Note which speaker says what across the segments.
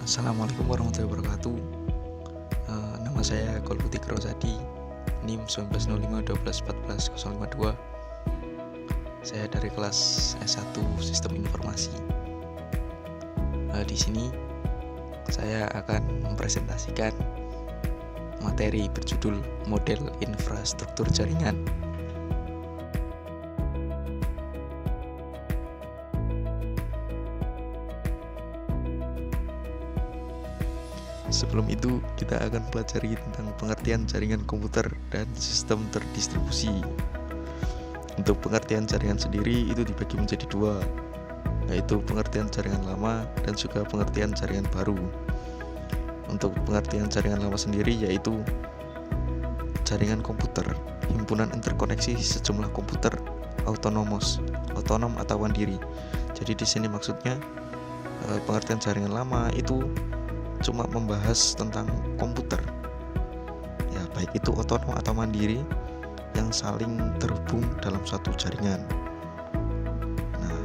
Speaker 1: Assalamualaikum warahmatullahi wabarakatuh. Nama saya Kolbuti Krosadi, NIM 1905 Saya dari kelas S1 Sistem Informasi. Di sini saya akan mempresentasikan materi berjudul Model Infrastruktur Jaringan. Sebelum itu, kita akan pelajari tentang pengertian jaringan komputer dan sistem terdistribusi. Untuk pengertian jaringan sendiri itu dibagi menjadi dua, yaitu pengertian jaringan lama dan juga pengertian jaringan baru. Untuk pengertian jaringan lama sendiri yaitu jaringan komputer, himpunan interkoneksi sejumlah komputer otonom atau mandiri. Jadi di sini maksudnya pengertian jaringan lama itu cuma membahas tentang komputer, ya baik itu otonom atau mandiri yang saling terhubung dalam satu jaringan. Nah,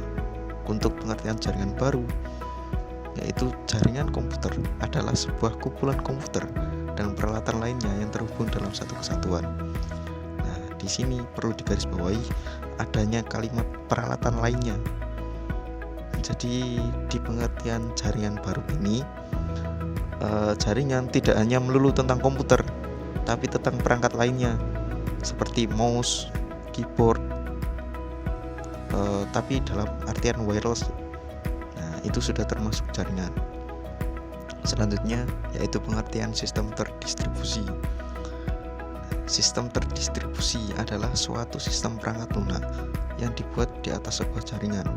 Speaker 1: untuk pengertian jaringan baru, yaitu jaringan komputer adalah sebuah kumpulan komputer dan peralatan lainnya yang terhubung dalam satu kesatuan. Nah, di sini perlu digarisbawahi adanya kalimat peralatan lainnya. Jadi di pengertian jaringan baru ini, jaringan tidak hanya melulu tentang komputer, tapi tentang perangkat lainnya seperti mouse, keyboard, tapi dalam artian wireless. Nah, itu sudah termasuk jaringan. Selanjutnya yaitu pengertian sistem terdistribusi. Sistem terdistribusi adalah suatu sistem perangkat lunak yang dibuat di atas sebuah jaringan.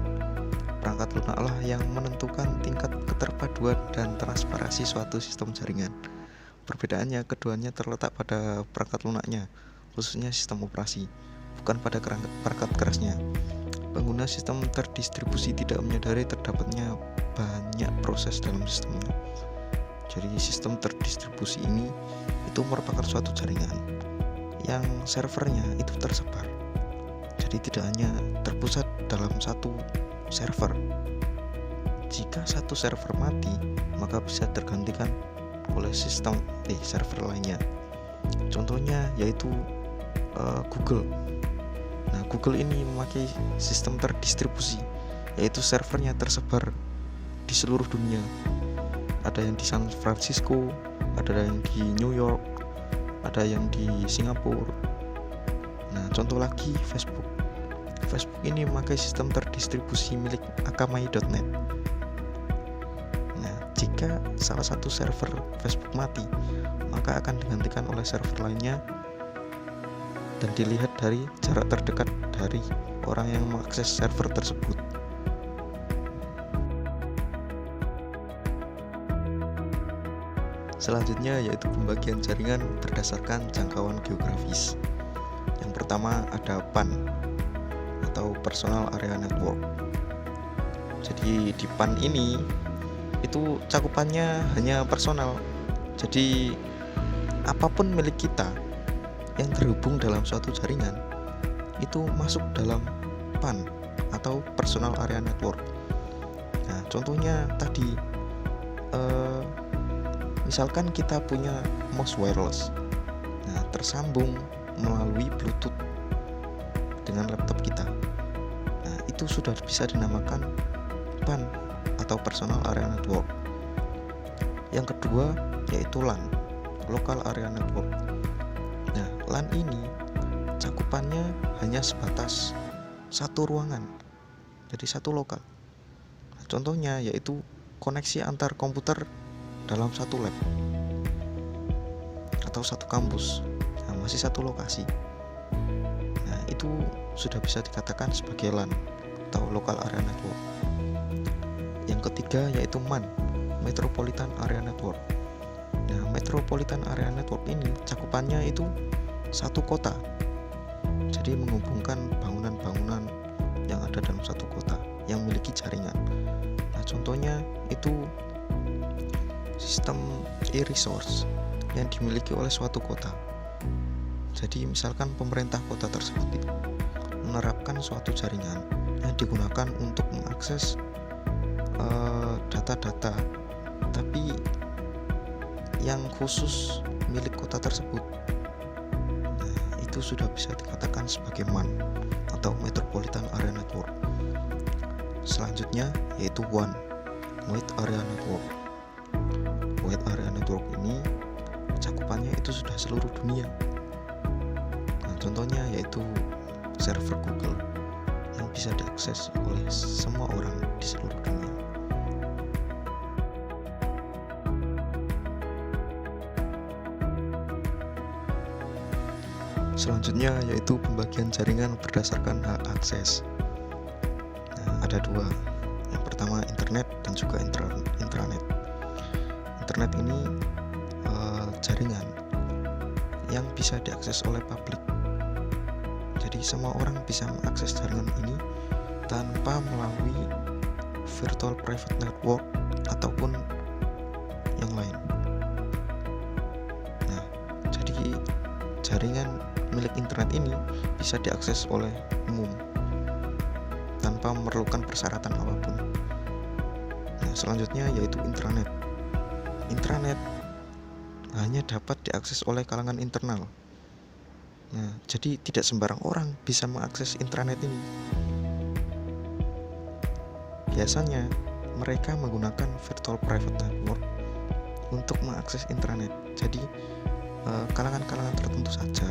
Speaker 1: Perangkat lunak lah yang menentukan tingkat keterpaduan dan transparansi suatu sistem jaringan. Perbedaannya, keduanya terletak pada perangkat lunaknya, khususnya sistem operasi, bukan pada perangkat kerasnya. Pengguna sistem terdistribusi tidak menyadari terdapatnya banyak proses dalam sistemnya. Jadi sistem terdistribusi ini itu merupakan suatu jaringan yang servernya itu tersebar. Jadi tidak hanya terpusat dalam satu server. Jika satu server mati, maka bisa tergantikan oleh server lainnya. Contohnya yaitu Google. Nah, Google ini memakai sistem terdistribusi, yaitu servernya tersebar di seluruh dunia. Ada yang di San Francisco, ada yang di New York, ada yang di Singapura. Nah, contoh lagi Facebook. Facebook ini memakai sistem terdistribusi milik akamai.net. Nah, jika salah satu server Facebook mati, maka akan digantikan oleh server lainnya dan dilihat dari jarak terdekat dari orang yang mengakses server tersebut. Selanjutnya yaitu pembagian jaringan berdasarkan jangkauan geografis. Yang pertama ada PAN atau Personal Area Network. Jadi di PAN ini itu cakupannya hanya personal. Jadi apapun milik kita yang terhubung dalam suatu jaringan itu masuk dalam PAN atau Personal Area Network. Nah, contohnya tadi misalkan kita punya mouse wireless, nah tersambung melalui Bluetooth dengan laptop kita. Nah, itu sudah bisa dinamakan PAN atau Personal Area Network. Yang kedua yaitu LAN, Local Area Network. Nah, LAN ini cakupannya hanya sebatas satu ruangan, jadi satu lokal. Nah, contohnya yaitu koneksi antar komputer dalam satu lab atau satu kampus, nah, masih satu lokasi. Nah, itu sudah bisa dikatakan sebagai LAN atau Local Area Network. Yang ketiga yaitu MAN, Metropolitan Area Network. Nah, Metropolitan Area Network ini cakupannya itu satu kota. Jadi menghubungkan bangunan-bangunan yang ada dalam satu kota yang memiliki jaringan. Nah, contohnya itu sistem e-resource yang dimiliki oleh suatu kota. Jadi misalkan pemerintah kota tersebut menerapkan suatu jaringan yang digunakan untuk mengakses data-data tapi yang khusus milik kota tersebut. Nah, itu sudah bisa dikatakan sebagai MAN atau Metropolitan Area Network. Selanjutnya yaitu WAN, Wide Area Network. Wide Area Network ini cakupannya itu sudah seluruh dunia. Nah, contohnya yaitu server Google yang bisa diakses oleh semua orang di seluruh dunia. Selanjutnya yaitu pembagian jaringan berdasarkan hak akses. Nah, ada dua. Yang pertama internet dan juga intranet. Internet ini jaringan yang bisa diakses oleh publik. Jadi semua orang bisa mengakses jaringan ini tanpa melalui virtual private network ataupun yang lain. Nah, jadi jaringan milik internet ini bisa diakses oleh umum tanpa memerlukan persyaratan apapun. Nah, selanjutnya yaitu intranet. Intranet hanya dapat diakses oleh kalangan internal. Nah, jadi tidak sembarang orang bisa mengakses intranet ini. Biasanya mereka menggunakan virtual private network untuk mengakses intranet. Jadi kalangan-kalangan tertentu saja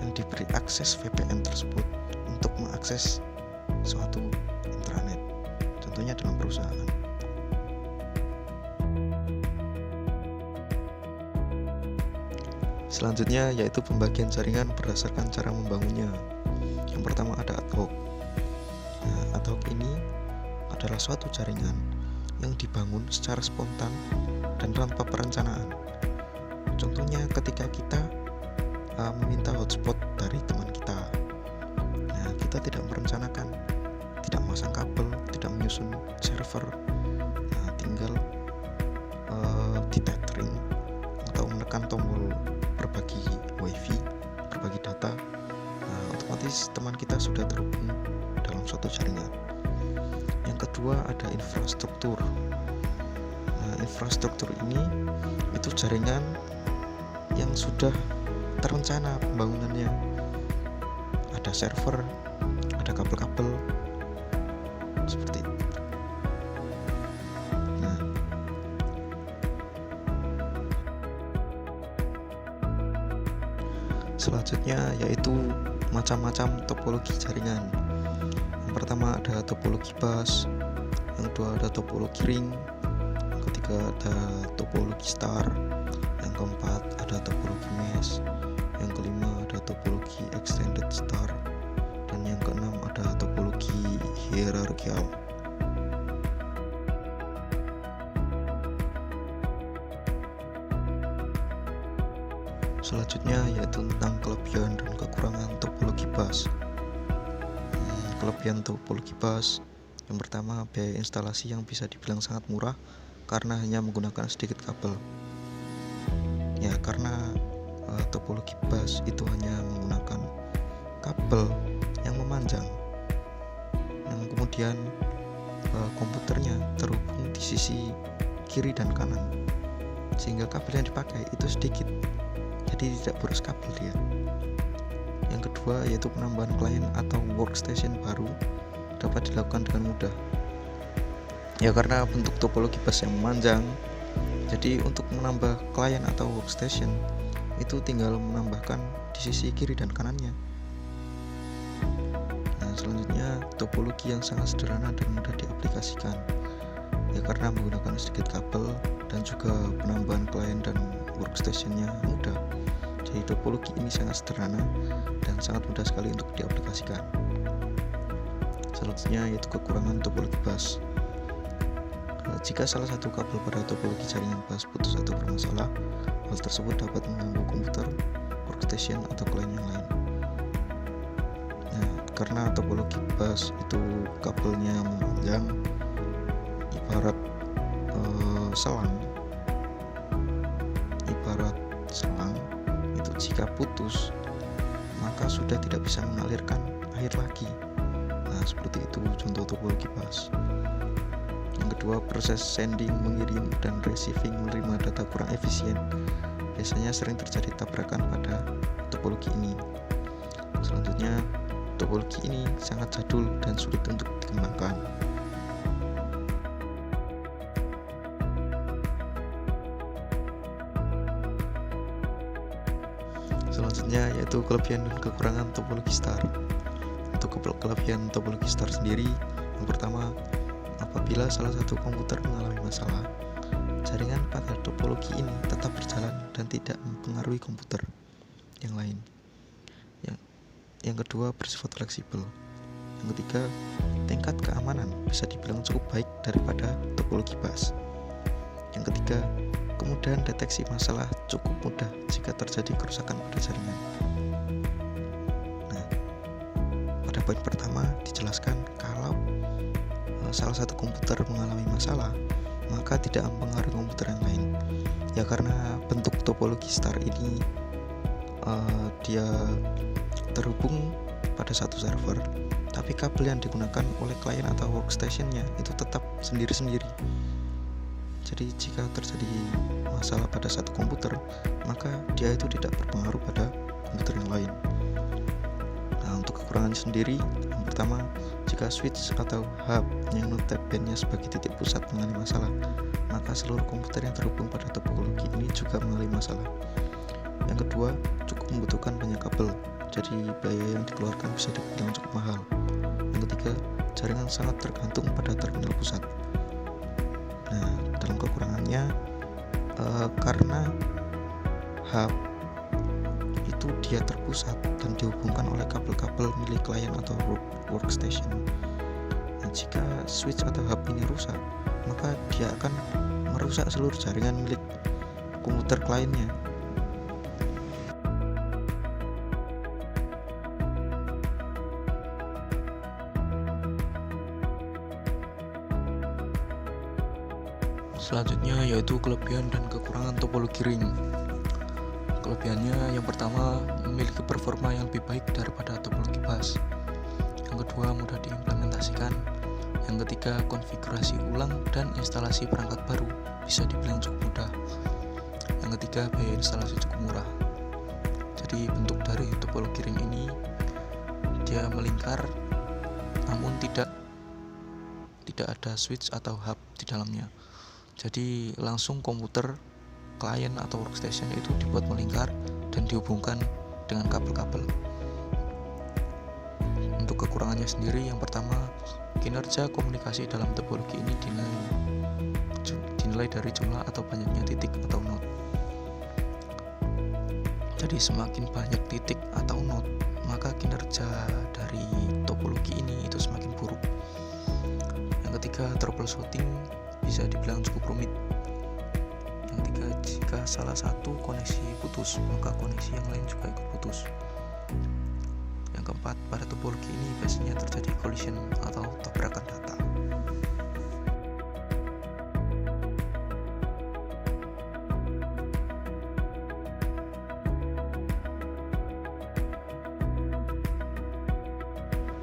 Speaker 1: yang diberi akses VPN tersebut untuk mengakses suatu intranet, contohnya dalam perusahaan. Selanjutnya yaitu pembagian jaringan berdasarkan cara membangunnya. Yang pertama ada ad hoc. Nah, ad hoc ini adalah suatu jaringan yang dibangun secara spontan dan tanpa perencanaan. Contohnya ketika kita meminta hotspot dari teman kita. Nah, kita tidak merencanakan, tidak memasang kabel, tidak menyusun server. Nah, tinggal di tethering atau menekan tombol berbagi wifi, berbagi data. Nah, otomatis teman kita sudah terhubung dalam suatu jaringan. Yang kedua ada infrastruktur. Nah, infrastruktur ini itu jaringan yang sudah terencana pembangunannya. Ada server, ada kabel-kabel, seperti itu. Nah, selanjutnya yaitu macam-macam topologi jaringan. Yang pertama ada topologi bus, yang kedua ada topologi ring, yang ketiga ada topologi star, yang keempat ada topologi mesh, yang kelima ada topologi extended star, dan yang keenam ada topologi hierarchical. Selanjutnya yaitu tentang kelebihan dan kekurangan topologi bus. Kelebihan topologi bus, yang pertama biaya instalasi yang bisa dibilang sangat murah karena hanya menggunakan sedikit kabel. Ya, karena topologi bus itu hanya menggunakan kabel yang memanjang, yang kemudian komputernya terhubung di sisi kiri dan kanan, sehingga kabel yang dipakai itu sedikit, jadi tidak boros kabel dia. Yang kedua yaitu penambahan klien atau workstation baru dapat dilakukan dengan mudah. Ya, karena bentuk topologi bus yang memanjang, jadi untuk menambah klien atau workstation itu tinggal menambahkan di sisi kiri dan kanannya. Nah, selanjutnya topologi yang sangat sederhana dan mudah diaplikasikan. Ya, karena menggunakan sedikit kabel dan juga penambahan klien dan workstationnya mudah. Jadi topologi ini sangat sederhana dan sangat mudah sekali untuk diaplikasikan. Selanjutnya yaitu kekurangan topologi bus. Jika salah satu kabel pada topologi jaringan bus putus atau bermasalah, hal tersebut dapat mengganggu komputer, workstation, atau klien yang lain. Nah, karena topologi bus itu kabelnya memanjang, ibarat selang itu jika putus maka sudah tidak bisa mengalirkan air lagi. Nah, seperti itu contoh topologi bus. Yang Yang kedua, proses sending, mengirim, dan receiving menerima data kurang efisien. Biasanya sering terjadi tabrakan pada topologi ini. Selanjutnya, topologi ini sangat jadul dan sulit untuk dikembangkan. Selanjutnya yaitu kelebihan dan kekurangan topologi star. Untuk kelebihan topologi star sendiri, yang pertama, apabila salah satu komputer mengalami masalah, jaringan pada topologi ini tetap berjalan dan tidak mempengaruhi komputer yang lain. Yang kedua, bersifat fleksibel. Yang ketiga, tingkat keamanan bisa dibilang cukup baik daripada topologi bus. Yang ketiga, kemudahan deteksi masalah cukup mudah jika terjadi kerusakan pada jaringan. Nah, pada poin pertama dijelaskan kalau salah satu komputer mengalami masalah, maka tidak mempengaruhi komputer yang lain. Ya karena bentuk topologi star ini dia terhubung pada satu server, tapi kabel yang digunakan oleh klien atau workstation-nya itu tetap sendiri-sendiri. Jadi jika terjadi masalah pada satu komputer, maka dia itu tidak berpengaruh pada komputer yang lain. Nah, untuk kekurangannya sendiri, yang pertama, jika switch atau hub yang notabene sebagai titik pusat mengalami masalah, maka seluruh komputer yang terhubung pada topologi ini juga mengalami masalah. Yang kedua, cukup membutuhkan banyak kabel, jadi biaya yang dikeluarkan bisa dibilang cukup mahal. Yang ketiga, jaringan sangat tergantung pada terminal pusat. Nah, dalam kekurangannya, karena hub itu dia terpusat dan dihubungkan oleh kabel-kabel milik klien atau workstation. Nah, jika switch atau hub ini rusak, maka dia akan merusak seluruh jaringan milik komputer kliennya. Selanjutnya yaitu kelebihan dan kekurangan topologi ring. Kelebihannya yang pertama, memiliki performa yang lebih baik daripada topologi bus. Yang kedua, mudah diimplementasikan. Yang ketiga, konfigurasi ulang dan instalasi perangkat baru bisa dibilang cukup mudah. Yang ketiga, biaya instalasi cukup murah. Jadi bentuk dari topologi ring ini dia melingkar, namun tidak ada switch atau hub di dalamnya. Jadi langsung komputer, klien atau workstation itu dibuat melingkar dan dihubungkan dengan kabel-kabel. Untuk kekurangannya sendiri, yang pertama, kinerja komunikasi dalam topologi ini dinilai dari jumlah atau banyaknya titik atau node. Jadi semakin banyak titik atau node, maka kinerja dari topologi ini itu semakin buruk. Yang ketiga, troubleshooting bisa dibilang cukup rumit. Yang ketiga, jika salah satu koneksi putus, maka koneksi yang lain juga ikut putus. Yang keempat, pada topologi ini biasanya terjadi collision atau tabrakan data.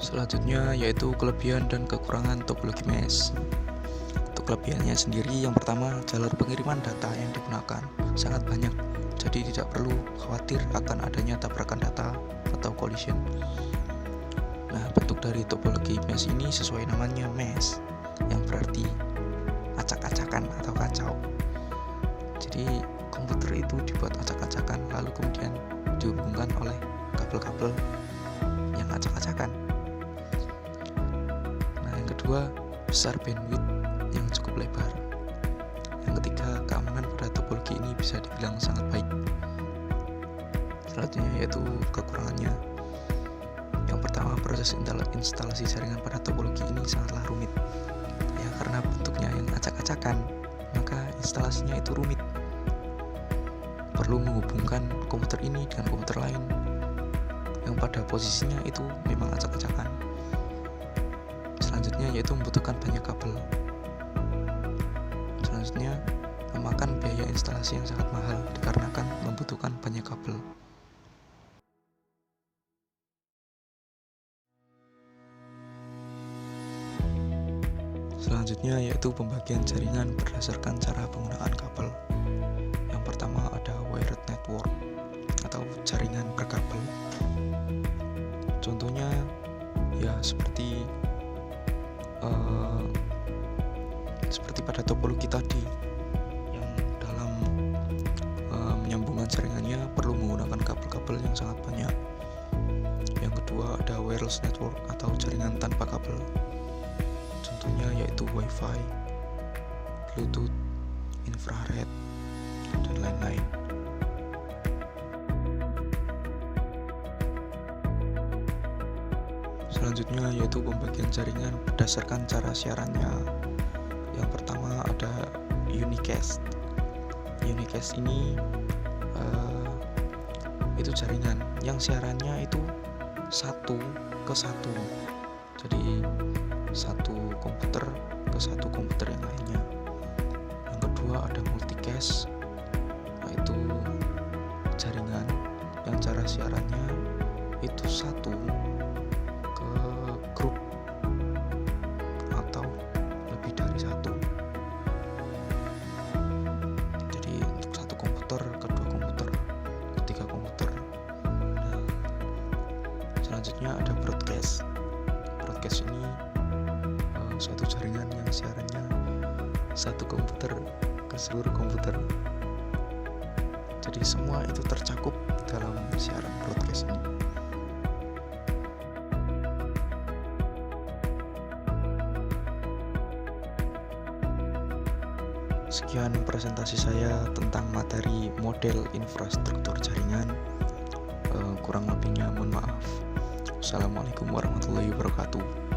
Speaker 1: Selanjutnya yaitu kelebihan dan kekurangan topologi mesh. Untuk kelebihannya sendiri, yang pertama, jalur pengiriman data yang digunakan sangat banyak, jadi tidak perlu khawatir akan adanya tabrakan data atau collision. Nah, bentuk dari topologi mesh ini sesuai namanya mesh, yang berarti acak-acakan atau kacau. Jadi komputer itu dibuat acak-acakan, lalu kemudian dihubungkan oleh kabel-kabel yang acak-acakan. Nah, yang kedua, besar bandwidth yang cukup lebar. Yang ketiga, keamanan pada topologi ini bisa dibilang sangat baik. Selanjutnya yaitu kekurangannya. Yang pertama, proses instalasi jaringan pada topologi ini sangatlah rumit. Ya, karena bentuknya yang acak-acakan, maka instalasinya itu rumit. Perlu menghubungkan komputer ini dengan komputer lain yang pada posisinya itu memang acak-acakan. Selanjutnya yaitu membutuhkan banyak kabel. Selanjutnya, memakan biaya instalasi yang sangat mahal dikarenakan membutuhkan banyak kabel. Selanjutnya yaitu pembagian jaringan berdasarkan cara penggunaan kabel. Yang pertama ada wired network atau jaringan berkabel. Contohnya ya seperti pada topologi tadi, yang dalam menyambungkan jaringannya perlu menggunakan kabel-kabel yang sangat banyak. Yang kedua ada wireless network atau jaringan tanpa kabel. Contohnya yaitu Wi-Fi, Bluetooth, infrared, dan lain-lain. Selanjutnya yaitu pembagian jaringan berdasarkan cara siarannya. Yang pertama ada unicast. Unicast ini itu jaringan yang siarannya itu satu ke satu. Jadi satu komputer ke satu komputer yang lainnya. Yang kedua ada multicast, yaitu jaringan yang cara siarannya itu satu ke grup atau lebih dari satu. Jadi untuk satu komputer, kedua komputer, ketiga komputer. Nah, selanjutnya ada broadcast. Broadcast ini suatu jaringan yang siarannya satu komputer ke seluruh komputer. Jadi semua itu tercakup dalam siaran broadcast ini. Sekian presentasi saya tentang materi model infrastruktur jaringan. Kurang lebihnya mohon maaf. Wassalamualaikum warahmatullahi wabarakatuh.